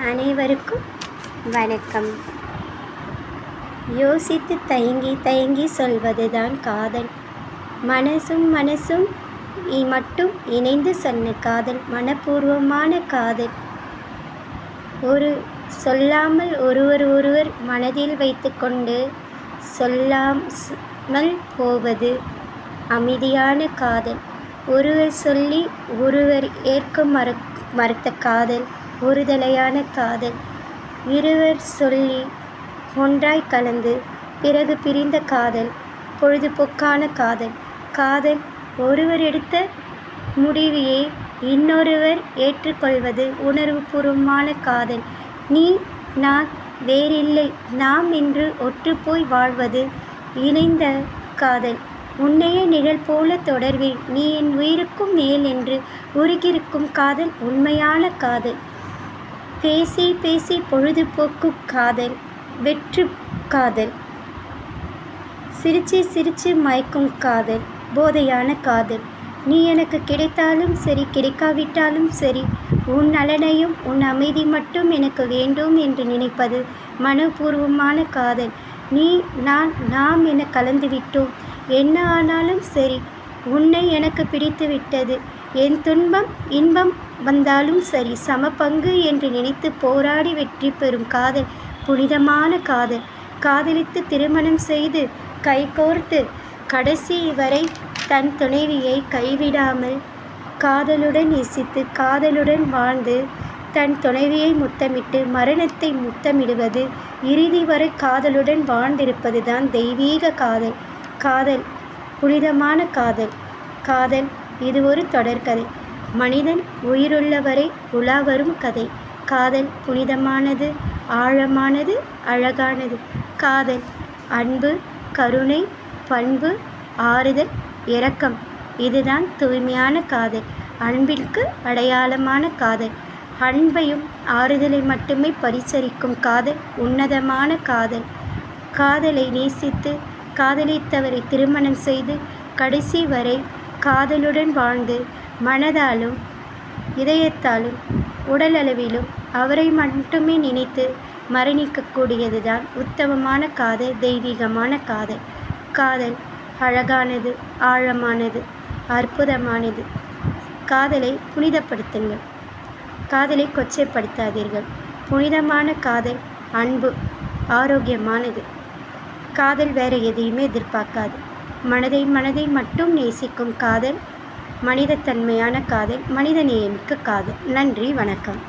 அனைவருக்கும் வணக்கம். யோசித்து தயங்கி தயங்கி சொல்வதுதான் காதல். மனசும் மனசும் மட்டும் இணைந்து சொன்ன காதல் மனப்பூர்வமான காதல். சொல்லாமல் ஒருவர் மனதில் வைத்துக்கொண்டு சொல்லாமல் போவது அமைதியான காதல். ஒருவர் சொல்லி ஒருவர் ஏற்க மறுத்த காதல் ஒருதலையான காதல். இருவர் சொல்லி ஒன்றாய் கலந்து பிறகு பிரிந்த காதல் பொழுதுபோக்கான காதல். காதல் ஒருவர் எடுத்த முடிவையே இன்னொருவர் ஏற்றுக்கொள்வது உணர்வுபூர்வமான காதல். நீ நான் வேறில்லை, நாம் என்று ஒற்றுப்போய் வாழ்வது இணைந்த காதல். உன்னையே நிழல் போல தொடர்வேன், நீ என் உயிருக்கும் மேல் என்று உருகிருக்கும் காதல் உண்மையான காதல். பேசி பேசி பொழுதுபோக்கு காதல் வெற்று காதல். சிரிச்சு சிரிச்சு மயக்கும் காதல் போதையான காதல். நீ எனக்கு கிடைத்தாலும் சரி கிடைக்காவிட்டாலும் சரி, உன் நலனையும் உன் அமைதி மட்டும் எனக்கு வேண்டும் என்று நினைப்பது மனப்பூர்வமான காதல். நீ நாம் என கலந்துவிட்டோம், என்ன ஆனாலும் சரி உன்னை எனக்கு பிடித்து விட்டது. என் துன்பம் இன்பம் வந்தாலும் சரி சம பங்கு என்று நினைத்து போராடி வெற்றி பெறும் காதல் புனிதமான காதல். காதலித்து திருமணம் செய்து கைகோர்த்து கடைசி வரை தன் துணைவியை கைவிடாமல் காதலுடன் நேசித்து காதலுடன் வாழ்ந்து தன் துணைவியை முத்தமிட்டு மரணத்தை முத்தமிடுவது இறுதி வரை காதலுடன் வாழ்ந்திருப்பது தான் தெய்வீக காதல். காதல் புனிதமான காதல். காதல் இது ஒரு தொடர்கதை, மனிதன் உயிருள்ளவரை உலா வரும் கதை. காதல் புனிதமானது, ஆழமானது, அழகானது. காதல் அன்பு, கருணை, பண்பு, ஆறுதல், இரக்கம். இதுதான் தூய்மையான காதல், அன்பிற்கு அடையாளமான காதல். அன்பையும் ஆறுதலை மட்டுமே பரிசரிக்கும் காதல் உன்னதமான காதல். காதலை நேசித்து காதலித்தவரை திருமணம் செய்து கடைசி வரை காதலுடன் வாழ்ந்து மனதாலும் இதயத்தாலும் உடலளவிலும் அவரை மட்டுமே நினைத்து மரணிக்கக்கூடியதுதான் உத்தமமான காதல், தெய்வீகமான காதல். காதல் அழகானது, ஆழமானது, அற்புதமானது. காதலை புனிதப்படுத்துங்கள், காதலை கொச்சைப்படுத்தாதீர்கள். புனிதமான காதல் அன்பு, ஆரோக்கியமானது. காதல் வேறு எதையுமே எதிர்பார்க்காது. மனதை மட்டும் நேசிக்கும் காதல் மனிதத்தன்மையான காதல், மனிதநேயமிக்க காதல். நன்றி, வணக்கம்.